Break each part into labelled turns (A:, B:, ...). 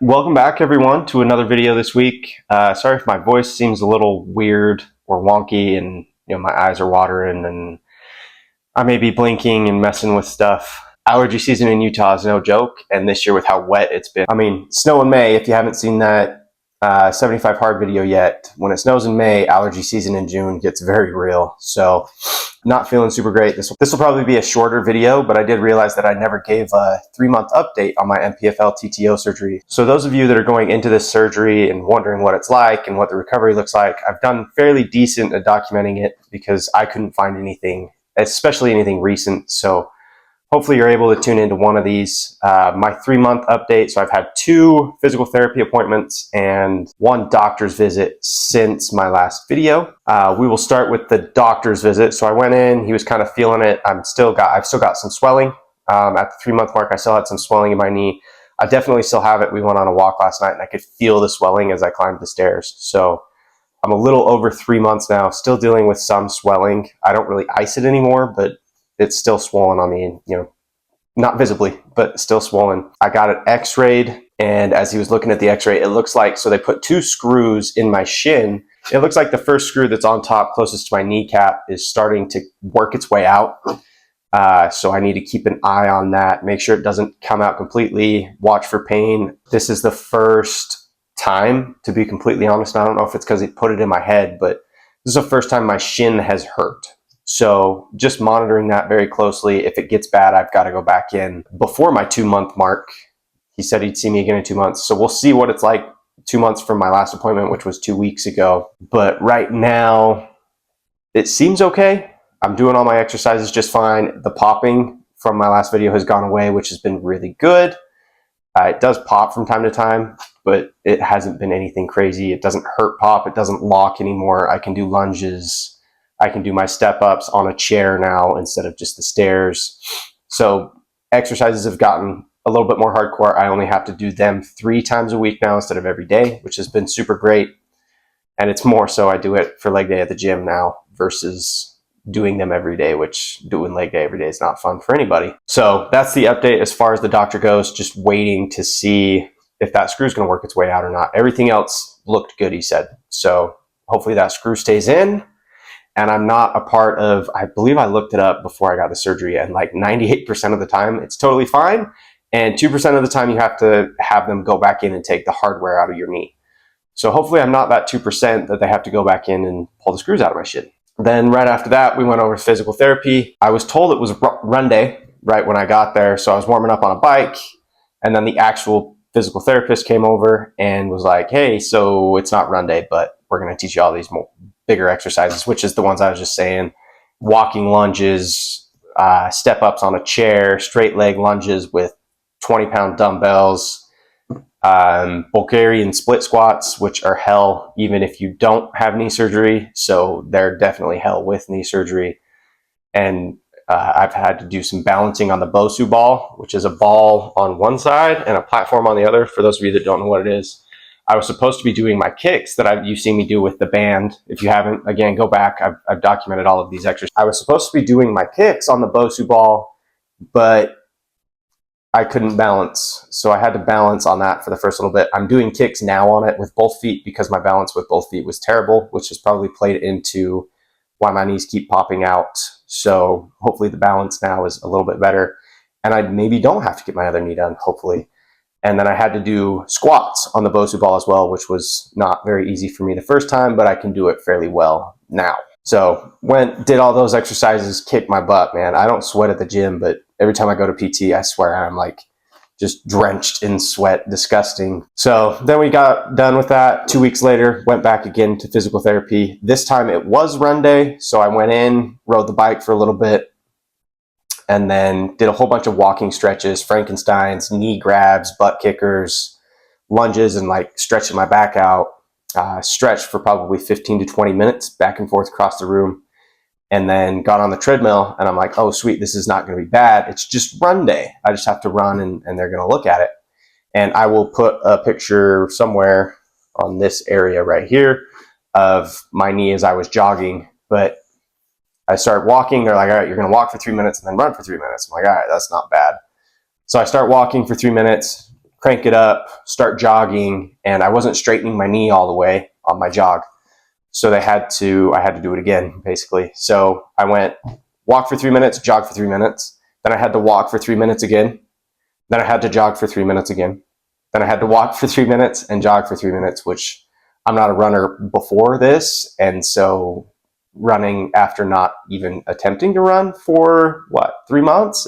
A: Welcome back, everyone, to another video this week. Sorry if my voice seems a little weird or wonky, and my eyes are watering, and I may be blinking and messing with stuff. Allergy season in Utah is no joke, and this year with how wet it's been. I mean, snow in May. If you haven't seen that 75 hard video yet, when it snows in May, allergy season in June gets very real. So, not feeling super great. This will probably be a shorter video, but I did realize that I never gave a 3-month update on my MPFL TTO surgery. So those of you that are going into this surgery and wondering what it's like and what the recovery looks like, I've done fairly decent at documenting it because I couldn't find anything, especially anything recent. So hopefully you're able to tune into one of these. My 3-month update, so I've had 2 physical therapy appointments and 1 doctor's visit since my last video. We will start with the doctor's visit. So I went in, he was kind of feeling it. I've still got some swelling. At the 3-month mark, I still had some swelling in my knee. I definitely still have it. We went on a walk last night and I could feel the swelling as I climbed the stairs. So I'm a little over 3 months now, still dealing with some swelling. I don't really ice it anymore, but it's still swollen on me, not visibly, but still swollen. I got it x-rayed, and as he was looking at the x-ray, it looks like, so they put 2 screws in my shin. It looks like the first screw that's on top closest to my kneecap is starting to work its way out. So I need to keep an eye on that, make sure it doesn't come out completely, watch for pain. This is the first time, to be completely honest. I don't know if it's because he put it in my head, but this is the first time my shin has hurt. So just monitoring that very closely. If it gets bad, I've got to go back in before my 2-month mark. He said he'd see me again in 2 months. So we'll see what it's like 2 months from my last appointment, which was 2 weeks ago. But right now, it seems okay. I'm doing all my exercises just fine. The popping from my last video has gone away, which has been really good. It does pop from time to time, but it hasn't been anything crazy. It doesn't hurt pop. It doesn't lock anymore. I can do lunges. I can do my step-ups on a chair now instead of just the stairs. So exercises have gotten a little bit more hardcore. I only have to do them 3 times a week now instead of every day, which has been super great. And it's more so I do it for leg day at the gym now versus doing them every day, which doing leg day every day is not fun for anybody. So that's the update as far as the doctor goes, just waiting to see if that screw is going to work its way out or not. Everything else looked good, he said. So hopefully that screw stays in. And I'm not a part of, I believe I looked it up before I got the surgery, and like 98% of the time, it's totally fine. And 2% of the time, you have to have them go back in and take the hardware out of your knee. So hopefully I'm not that 2% that they have to go back in and pull the screws out of my shit. Then right after that, we went over to physical therapy. I was told it was run day right when I got there. So I was warming up on a bike, and then the actual physical therapist came over and was like, hey, so it's not run day, but we're going to teach you all these bigger exercises, which is the ones I was just saying: walking lunges, step ups on a chair, straight leg lunges with 20-pound dumbbells, Bulgarian split squats, which are hell even if you don't have knee surgery. So they're definitely hell with knee surgery. And I've had to do some balancing on the Bosu ball, which is a ball on one side and a platform on the other. For those of you that don't know what it is, I was supposed to be doing my kicks that you've seen me do with the band. If you haven't, again, go back. I've documented all of these exercises. I was supposed to be doing my kicks on the Bosu ball, but I couldn't balance. So I had to balance on that for the first little bit. I'm doing kicks now on it with both feet because my balance with both feet was terrible, which has probably played into why my knees keep popping out. So hopefully the balance now is a little bit better. And I maybe don't have to get my other knee done, hopefully. And then I had to do squats on the Bosu ball as well, which was not very easy for me the first time, but I can do it fairly well now. So did all those exercises, kicked my butt, man. I don't sweat at the gym, but every time I go to PT, I swear I'm like just drenched in sweat, disgusting. So then we got done with that. 2 weeks later, went back again to physical therapy. This time it was run day. So I went in, rode the bike for a little bit, and then did a whole bunch of walking stretches, Frankensteins, knee grabs, butt kickers, lunges, and like stretching my back out. Stretched for probably 15 to 20 minutes back and forth across the room, and then got on the treadmill, and I'm like, oh, sweet, this is not going to be bad. It's just run day. I just have to run, and they're going to look at it. And I will put a picture somewhere on this area right here of my knee as I was jogging. But I start walking. They're like, all right, you're going to walk for 3 minutes and then run for 3 minutes. I'm like, all right, that's not bad. So I start walking for 3 minutes, crank it up, start jogging, and I wasn't straightening my knee all the way on my jog. So I had to do it again, basically. So I went walk for 3 minutes, jog for 3 minutes. Then I had to walk for 3 minutes again. Then I had to jog for 3 minutes again. Then I had to walk for 3 minutes and jog for 3 minutes, which I'm not a runner before this. And so running after not even attempting to run for 3 months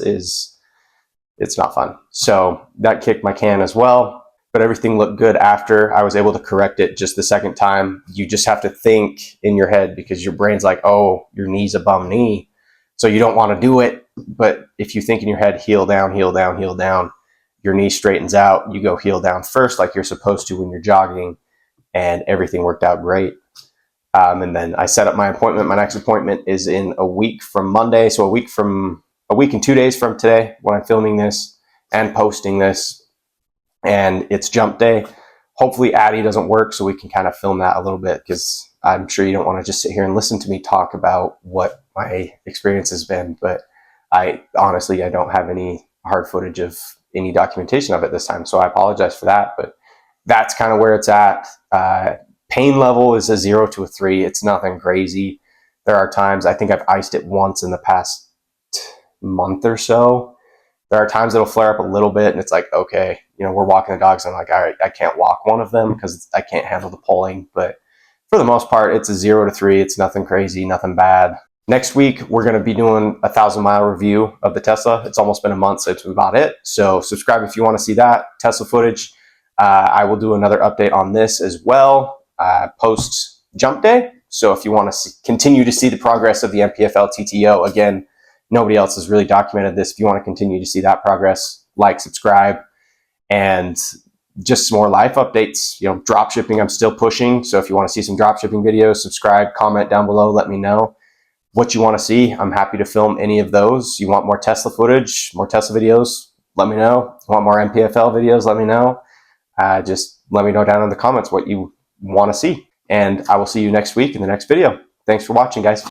A: it's not fun. So that kicked my can as well. But everything looked good after. I was able to correct it just the second time. You just have to think in your head because your brain's like, oh, your knee's a bum knee. So you don't want to do it. But if you think in your head, heel down, heel down, heel down, your knee straightens out. You go heel down first like you're supposed to when you're jogging. And everything worked out great. And then I set up my appointment. My next appointment is in a week from Monday. So a week and 2 days from today when I'm filming this and posting this. And it's jump day. Hopefully Addy doesn't work so we can kind of film that a little bit, because I'm sure you don't want to just sit here and listen to me talk about what my experience has been. But I don't have any hard footage of any documentation of it this time. So I apologize for that. But that's kind of where it's at. Pain level is a 0 to a 3. It's nothing crazy. There are times, I think I've iced it once in the past month or so. There are times it'll flare up a little bit and it's like, okay, we're walking the dogs. And I'm like, all right, I can't walk one of them because I can't handle the pulling. But for the most part, it's a 0 to 3. It's nothing crazy, nothing bad. Next week, we're going to be doing a 1,000-mile review of the Tesla. It's almost been a month since we bought it. So subscribe if you want to see that Tesla footage. I will do another update on this as well post jump day. So if you want to continue to see the progress of the MPFL TTO, again, nobody else has really documented this. If you want to continue to see that progress, like, subscribe, and just some more life updates. Drop shipping, I'm still pushing. So if you want to see some drop shipping videos, subscribe, comment down below, let me know what you want to see. I'm happy to film any of those. You want more Tesla footage, more Tesla videos, let me know. You want more MPFL videos, let me know. Just let me know down in the comments what you want to see. And I will see you next week in the next video. Thanks for watching, guys.